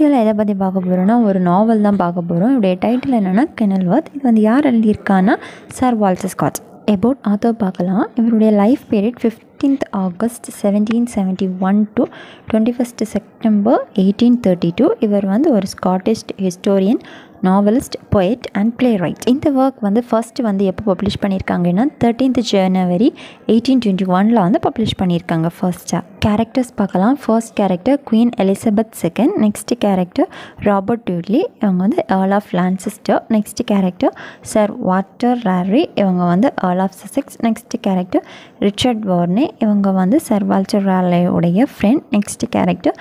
வீடியோவில் எதை பற்றி பார்க்க போகிறோன்னா ஒரு நாவல் தான் பார்க்க போகிறோம். இதோடைய டைட்டில் என்னென்னா கெனல்வர்த். இது வந்து யார் எழுதியிருக்கான்னா sir Walter Scott. About author பார்க்கலாம். இவருடைய life period 15th August 1771 to 21st September 1832. இவர் வந்து ஒரு Scottish historian, novelist, poet and play right. இந்த ஒர்க் வந்து ஃபஸ்ட்டு வந்து எப்போ பப்ளிஷ் பண்ணியிருக்காங்கன்னா 13th January 1821 வந்து பப்ளிஷ் பண்ணியிருக்காங்க ஃபர்ஸ்ட்டாக. கேரக்டர்ஸ் பார்க்கலாம். First character queen Elizabeth II. Next character Robert Dudley, இவங்க வந்து earl of Lancaster. Next character sir Walter Raleigh, இவங்க வந்து earl of Sussex. Next character Richard Varney, இவங்க வந்து சர் வால்டர் ராலியோடைய friend. Next character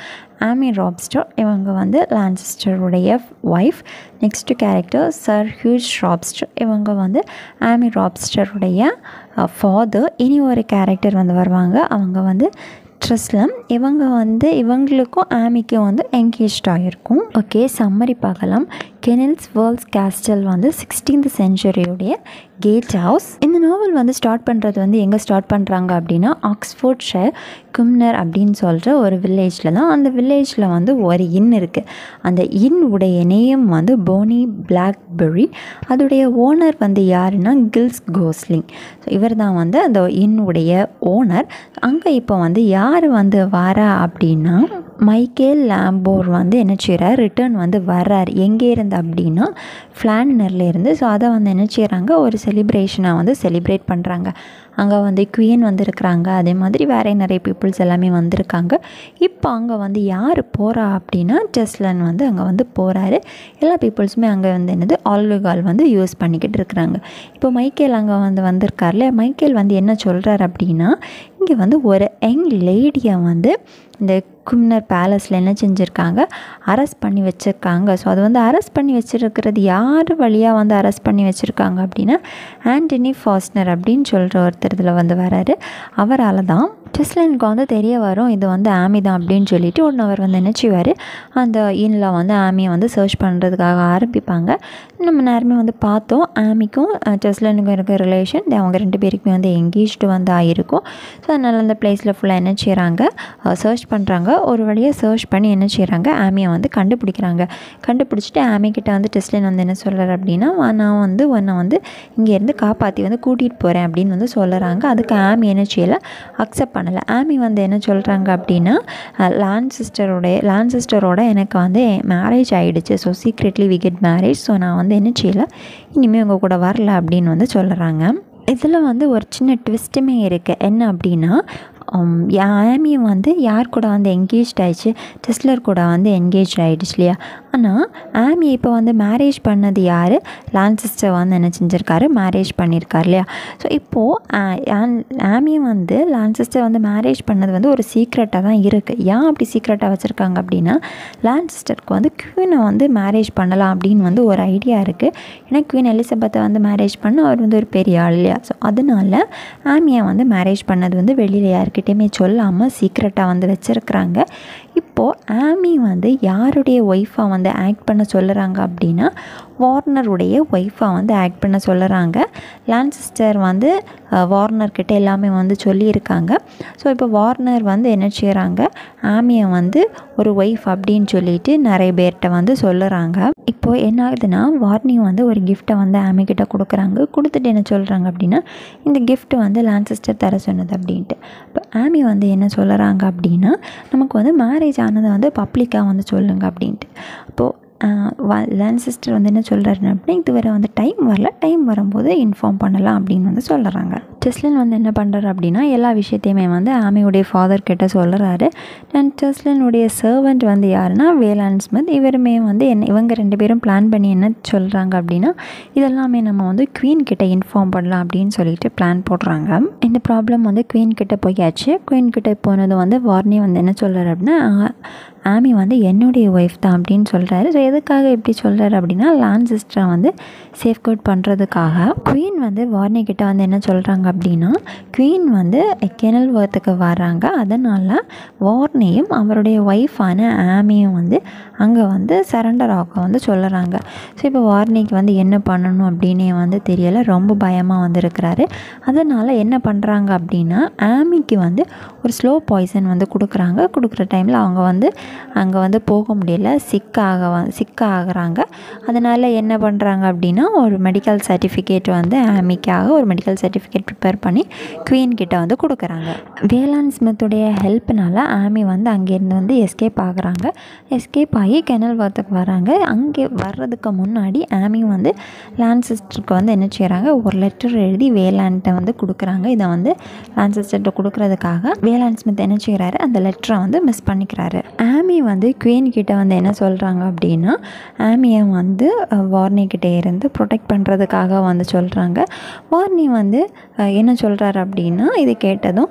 Amy Robsart, இவங்க வந்து லான்செஸ்டருடைய wife. Next character sir Hugh Robsart, இவங்க வந்து ஆமி ராப்ஸ்டருடைய ஃபாதர். இனி ஒரு கேரக்டர் வந்து வருவாங்க, அவங்க வந்து ட்ரெஸ்லம். இவங்க வந்து இவங்களுக்கும் ஆமிக்கும் வந்து என்கேஜ்ட் ஆகிருக்கும். ஓகே, சம்மரி பார்க்கலாம். கெனல்வர்த் கேஸ்டல் வந்து 16th centuryயுடைய கேட் ஹவுஸ். இந்த நாவல் வந்து ஸ்டார்ட் பண்ணுறது வந்து எங்கே ஸ்டார்ட் பண்ணுறாங்க அப்படின்னா ஆக்ஸ்ஃபோர்ட்ஷயர் கும்னர் அப்படின்னு சொல்கிற ஒரு வில்லேஜில் தான். அந்த வில்லேஜில் வந்து ஒரு இன் இருக்குது. அந்த இன் உடைய நேம் வந்து போனி பிளாக்பெர்ரி. அதோடைய ஓனர் வந்து யாருன்னா கில்ஸ் கோஸ்லிங். ஸோ இவர் தான் வந்து அந்த இன் உடைய ஓனர். அங்கே இப்போ வந்து யார் வந்து வரா அப்படின்னா மைக்கேல் லாம்போர் வந்து என்ன செய்கிறார், ரிட்டர்ன் வந்து வர்றார். எங்கே இருந்து அப்படின்னா ஃப்ளானர்ல இருந்து. ஸோ அதை வந்து என்ன செய்கிறாங்க, ஒரு செலிப்ரேஷனாக வந்து செலிப்ரேட் பண்ணுறாங்க. அங்கே வந்து குவீன் வந்து இருக்கிறாங்க, அதே மாதிரி வேறு நிறைய பீப்புள்ஸ் எல்லாமே வந்திருக்காங்க. இப்போ அங்கே வந்து யார் போகிறா அப்படின்னா டெஸ்லன் வந்து அங்கே வந்து போகிறாரு. எல்லா பீப்புள்ஸுமே அங்கே வந்து என்னது ஆல்கஹால் வந்து யூஸ் பண்ணிக்கிட்டு இருக்கிறாங்க. இப்போ மைக்கேல் அங்கே வந்து வந்திருக்கார்ல, மைக்கேல் வந்து என்ன சொல்கிறார் அப்படின்னா இங்கே வந்து ஒரு யங் லேடியை வந்து இந்த கும்னர் பேலஸில் என்ன செஞ்சுருக்காங்க, அரெஸ்ட் பண்ணி வச்சுருக்காங்க. ஸோ அது வந்து அரெஸ்ட் பண்ணி வச்சுருக்கிறது யார் வழியாக வந்து அரெஸ்ட் பண்ணி வச்சுருக்காங்க அப்படின்னா ஆண்டனி ஃபாஸ்னர் அப்படின்னு சொல்கிற ஒருத்தர் இதில் வந்து வராரு. அவரால் தான் டெஸ்லனுக்கு வந்து தெரிய வரும் இது வந்து ஆமி தான் அப்படின்னு சொல்லிட்டு ஒன்று அவர் வந்து என்ன செய்வார், அந்த இன்ல வந்து ஆமியை வந்து சர்ச் பண்ணுறதுக்காக ஆரம்பிப்பாங்க. நம்ம நேரமே வந்து பார்த்தோம், ஆமிக்கும் டெஸ்லனுக்கும் இருக்க ரிலேஷன் அவங்க ரெண்டு பேருக்குமே வந்து எங்கேஜ்டு வந்து ஆகிருக்கும். ஸோ அதனால் அந்த பிளேஸில் ஃபுல்லாக என்ன செய்கிறாங்க, சர்ச் பண்ணுறாங்க. ஒரு வழியாக சர்ச் பண்ணி என்ன செய்கிறாங்க, ஆமியை வந்து கண்டுபிடிக்கிறாங்க. கண்டுபிடிச்சிட்டு ஆமிக்கிட்ட வந்து டெஸ்லன் வந்து என்ன சொல்கிறார் அப்படின்னா நான் வந்து உன்னை வந்து இங்கேருந்து காப்பாற்றி வந்து கூட்டிகிட்டு போகிறேன் அப்படின்னு வந்து சொல்கிறாங்க. அதுக்கு ஆமி என்ன செய்யலை, அக்செப்ட் பண்ணலை. ஆமி வந்து என்ன சொல்கிறாங்க அப்படின்னா லான்செஸ்டரோட எனக்கு வந்து மேரேஜ் ஆகிடுச்சு. So secretly we get marriage. So நான் வந்து என்ன செய்யலை, இனிமேல் உங்கள் கூட வரல அப்படின்னு வந்து சொல்கிறாங்க. இதில் வந்து ஒரு சின்ன ட்விஸ்ட்டுமே இருக்குது. என்ன அப்படின்னா ஆமி வந்து யார் கூட வந்து என்கேஜ் ஆகிடுச்சு, டெஸ்லர் கூட வந்து என்கேஜ் ஆகிடுச்சு இல்லையா. ஆனால் ஆமி இப்போ வந்து மேரேஜ் பண்ணது யார், லான்செஸ்டர் வந்து என்ன செஞ்சுருக்காரு, மேரேஜ் பண்ணியிருக்கார் இல்லையா. ஸோ இப்போது ஆமி வந்து லான்செஸ்டர் வந்து மேரேஜ் பண்ணது வந்து ஒரு சீக்ரெட்டாக தான் இருக்குது. ஏன் அப்படி சீக்ரெட்டாக வச்சுருக்காங்க அப்படின்னா லான்செஸ்டருக்கு வந்து குவீனை வந்து மேரேஜ் பண்ணலாம் அப்படின்னு வந்து ஒரு ஐடியா இருக்குது. ஏன்னா குவீன் எலிசபெத்தை வந்து மேரேஜ் பண்ண அவர் வந்து ஒரு பெரிய ஆள் இல்லையா. ஸோ அதனால ஆமியை வந்து மேரேஜ் பண்ணது வந்து வெளியில் யாருக்கிட்டையுமே சொல்லாமல் சீக்ரெட்டாக வந்து வச்சுருக்குறாங்க. இப்போது ஆமி வந்து யாருடைய ஒய்ஃபாக வந்து ஆக்ட் பண்ண சொல்லுறாங்க அப்படின்னா வார்னருடைய ஒய்ஃபாக வந்து ஆக்ட் பண்ண சொல்லுறாங்க. லான்செஸ்டர் வந்து வார்னர்கிட்ட எல்லாமே வந்து சொல்லியிருக்காங்க. ஸோ இப்போ வார்னர் வந்து என்ன செய்கிறாங்க, ஆமியை வந்து ஒரு ஒய்ஃப் அப்படின்னு சொல்லிட்டு நிறைய பேர்கிட்ட வந்து சொல்லுறாங்க. இப்போது என்ன ஆகுதுன்னா வார்னி வந்து ஒரு கிஃப்ட்டை வந்து ஆமிக்கிட்ட கொடுக்குறாங்க. கொடுத்துட்டு என்ன சொல்கிறாங்க அப்படின்னா இந்த கிஃப்ட் வந்து லான்செஸ்டர் தர சொன்னது அப்படின்ட்டு. இப்போ ஆமி வந்து என்ன சொல்லுறாங்க அப்படின்னா நமக்கு வந்து மேரேஜ் ஆனதை வந்து பப்ளிக்காக வந்து சொல்லுங்க அப்படின்ட்டு. அப்போது லான்செஸ்டர் வந்து என்ன சொல்கிறாருன்னு அப்படின்னா இதுவரை வந்து டைம் வரல, டைம் வரும்போது இன்ஃபார்ம் பண்ணலாம் அப்படின்னு வந்து சொல்கிறாங்க. டெஸ்லன் வந்து என்ன பண்ணுறாரு அப்படின்னா எல்லா விஷயத்தையுமே வந்து ஆமியுடைய ஃபாதர் கிட்ட சொல்கிறாரு. அண்ட் டெஸ்லனுடைய சர்வெண்ட் வந்து யாருன்னா வேலான் ஸ்மித். இவருமே வந்து இவங்க ரெண்டு பேரும் பிளான் பண்ணி என்ன சொல்கிறாங்க அப்படின்னா இதெல்லாமே நம்ம வந்து குவீன் கிட்ட இன்ஃபார்ம் பண்ணலாம் அப்படின்னு சொல்லிட்டு பிளான் போடுறாங்க. இந்த ப்ராப்ளம் வந்து குவீன் கிட்ட போயாச்சு. குவீன் கிட்ட போனது வந்து வார்னி வந்து என்ன சொல்கிறாரு அப்படின்னா ஆமி வந்து என்னுடைய ஒய்ஃப் தான் அப்படின்னு சொல்கிறாரு. ஸோ எதுக்காக இப்படி சொல்கிறாரு அப்படின்னா லான்செஸ்டரை வந்து சேஃப்கார்ட் பண்ணுறதுக்காக. குவீன் வந்து வார்னி கிட்ட வந்து என்ன சொல்கிறாங்க அப்படின்னா குவீன் வந்து கெனல்வர்த்துக்கு வராங்க. அதனால் வார்னியும் அவருடைய ஒய்ஃபான ஆமியும் வந்து அங்கே வந்து சரண்டர் ஆக வந்து சொல்லுறாங்க. ஸோ இப்போ வார்னிக்கு வந்து என்ன பண்ணணும் அப்படின்னே வந்து தெரியலை, ரொம்ப பயமாக வந்து இருக்கிறாரு. அதனால் என்ன பண்ணுறாங்க அப்படின்னா ஆமிக்கு வந்து ஒரு ஸ்லோ பாய்சன் வந்து கொடுக்குறாங்க. கொடுக்குற டைமில் அவங்க வந்து அங்கே வந்து போக முடியல, சிக் ஆகுறாங்க. அதனால் என்ன பண்ணுறாங்க அப்படின்னா ஒரு மெடிக்கல் சர்டிஃபிகேட் வந்து ஆமிக்காக ஒரு மெடிக்கல் சர்டிஃபிகேட் ப்ரிப்பேர் பண்ணி குவீன் கிட்ட வந்து கொடுக்குறாங்க. வேலான் ஸ்மித்துடைய ஹெல்ப்னால ஆமி வந்து அங்கேருந்து வந்து எஸ்கேப் ஆகுறாங்க. எஸ்கேப் ஆகி கெனல்வர்த்துக்கு வராங்க. அங்கே வர்றதுக்கு முன்னாடி ஆமி வந்து லான்செஸ்டருக்கு வந்து என்ன செய்கிறாங்க, ஒரு லெட்டர் எழுதி வேலான்ட்ட வந்து கொடுக்குறாங்க. இதை வந்து லான்செஸ்டர்கிட்ட கொடுக்குறதுக்காக வேலான் ஸ்மித் என்ன செய்கிறாரு, அந்த லெட்டரை வந்து மிஸ் பண்ணிக்கிறாரு. ஆமி வந்து குவீன் கிட்ட வந்து என்ன சொல்கிறாங்க அப்படின்னா, ஆமியை வந்து வார்னி கிட்டே இருந்து ப்ரொடெக்ட் பண்ணுறதுக்காக வந்து சொல்கிறாங்க. வார்னி வந்து என்ன சொல்கிறாரு அப்படின்னா, இது கேட்டதும்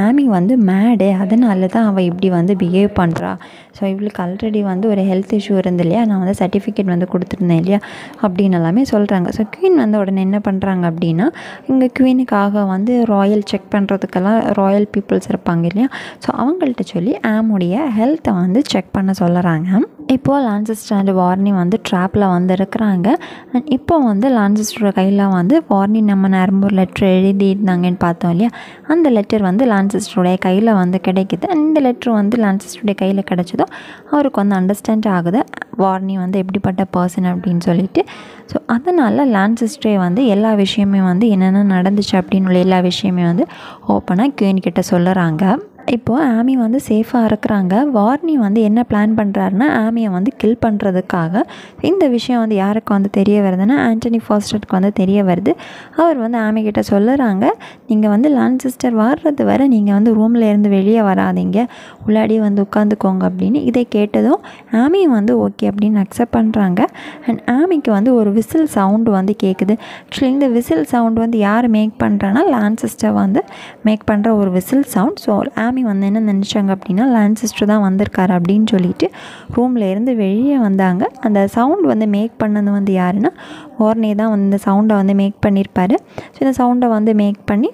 ஆமி வந்து மேடு, அதனால தான் அவள் இப்படி வந்து பிஹேவ் பண்ணுறா. ஸோ இவளுக்கு ஆல்ரெடி வந்து ஒரு ஹெல்த் இஷ்யூ இருந்து இல்லையா, நான் வந்து சர்டிஃபிகேட் வந்து கொடுத்துருந்தேன் இல்லையா அப்படின்னு எல்லாமே சொல்கிறாங்க. ஸோ குவீன் வந்து உடனே என்ன பண்ணுறாங்க அப்படின்னா, இங்கே குவீனுக்காக வந்து ராயல் செக் பண்ணுறதுக்கெல்லாம் ராயல் பீப்புள்ஸ் இருப்பாங்க இல்லையா, ஸோ அவங்கள்ட்ட சொல்லி ஆமுடைய ஹெல்த்தை வந்து செக் பண்ண சொல்கிறாங்க. இப்போது லான்செஸ்டர் அண்ட் வார்னி வந்து ட்ராப்பில் வந்து இருக்கிறாங்க. அண்ட் இப்போ வந்து லான்செஸ்டரோட கையில் வந்து வார்னி நம்ம நேரம் ஒரு லெட்டர் எழுதியிருந்தாங்கன்னு பார்த்தோம் இல்லையா, அந்த லெட்டர் வந்து லான்செஸ்டருடைய கையில் வந்து கிடைக்குது. இந்த லெட்ரு வந்து லான்செஸ்டருடைய கையில் கிடைச்சதோ அவருக்கு வந்து அண்டர்ஸ்டாண்ட் ஆகுது வார்னி வந்து எப்படிப்பட்ட பர்சன் அப்படின்னு சொல்லிட்டு. ஸோ அதனால் லான்செஸ்டரே வந்து எல்லா விஷயமே வந்து என்னென்ன நடந்துச்சு அப்படின்னு எல்லா விஷயமே வந்து ஓப்பனாக குவீன் கிட்ட சொல்லுறாங்க. இப்போது ஆமி வந்து சேஃபாக இருக்கிறாங்க. வார்னி வந்து என்ன பிளான் பண்ணுறாருன்னா, ஆமியை வந்து கில் பண்ணுறதுக்காக. இந்த விஷயம் வந்து யாருக்கு வந்து தெரிய வருதுன்னா, ஆண்டனி ஃபாஸ்டருக்கு வந்து தெரிய வருது. அவர் வந்து ஆமி கிட்ட சொல்லுறாங்க, நீங்கள் வந்து லான்செஸ்டர் வர்றது வரை நீங்கள் வந்து ரூமில் இருந்து வெளியே வராதிங்க, உள்ளாடி வந்து உட்காந்துக்கோங்க அப்படின்னு. இதை கேட்டதும் ஆமி வந்து ஓகே அப்படின்னு அக்செப்ட் பண்ணுறாங்க. அண்ட் ஆமிக்கு வந்து ஒரு விசில் சவுண்டு வந்து கேட்குது. ஆக்சுவலி இந்த விசில் சவுண்டு வந்து யார் மேக் பண்ணுறான்னா, லான்செஸ்டர் வந்து மேக் பண்ணுற ஒரு விசில் சவுண்ட். ஸோ ஆமி வந்து என்ன நினச்சாங்க அப்படின்னா, லான்செஸ்டர் தான் வந்திருக்காரு அப்படின்னு சொல்லிட்டு ரூமில் இருந்து வெளியே வந்தாங்க. அந்த சவுண்ட் வந்து மேக் பண்ணது வந்து யாருன்னா, வார்னி தான் வந்து இந்த சவுண்டை வந்து மேக் பண்ணியிருப்பார். ஸோ இந்த சவுண்டை வந்து மேக் பண்ணி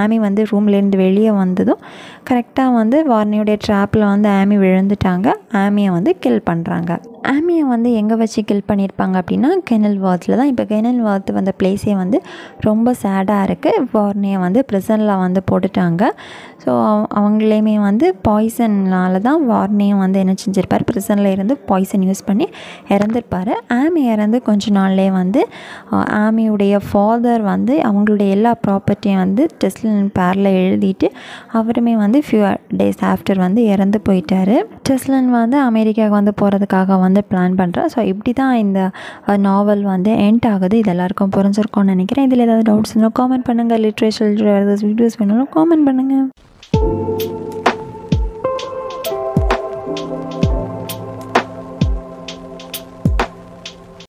ஆமி வந்து ரூம்லேருந்து வெளியே வந்ததும் கரெக்டாக வந்து வார்னியோடைய ட்ராப்பில் வந்து ஆமி விழுந்துட்டாங்க. ஆமியை வந்து கில் பண்ணுறாங்க. ஆமியை வந்து எங்கே வச்சு கில் பண்ணியிருப்பாங்க அப்படின்னா, கெனல்வர்த்தில் தான். இப்போ கெனல்வர்த் வந்த பிளேஸே வந்து ரொம்ப சேடாக இருக்குது. வார்னியை வந்து ப்ரிசனில் வந்து போட்டுட்டாங்க. ஸோ அவங்களையுமே வந்து பாய்சனால் தான் வார்னியை வந்து என்ன செஞ்சுருப்பார், ப்ரிசனில் இருந்து பாய்சன் யூஸ் பண்ணி இறந்துருப்பார். ஆமி இறந்து கொஞ்ச நாள்லேயே வந்து ஆமியுடைய ஃபாதர் வந்து அவங்களுடைய எல்லா ப்ராப்பர்ட்டியும் வந்து டெஸ்லன் பேரில் எழுதிட்டு அவருமே வந்து ஃபியூ டேஸ் ஆஃப்டர் வந்து இறந்து போயிட்டார். டெஸ்லன் வந்து அமெரிக்காவுக்கு வந்து போகிறதுக்காக வந்து பிளான் பண்ணுறேன். ஸோ இப்படி தான் இந்த நாவல் வந்து எண்ட் ஆகுது. இது எல்லாருக்கும் புரிஞ்சிருக்கும்னு நினைக்கிறேன். இதில் ஏதாவது டவுட்ஸ் இருந்தாலும் காமெண்ட் பண்ணுங்கள். லிட்ரேச்சர் வீடியோஸ் வேணாலும் காமெண்ட் பண்ணுங்கள்.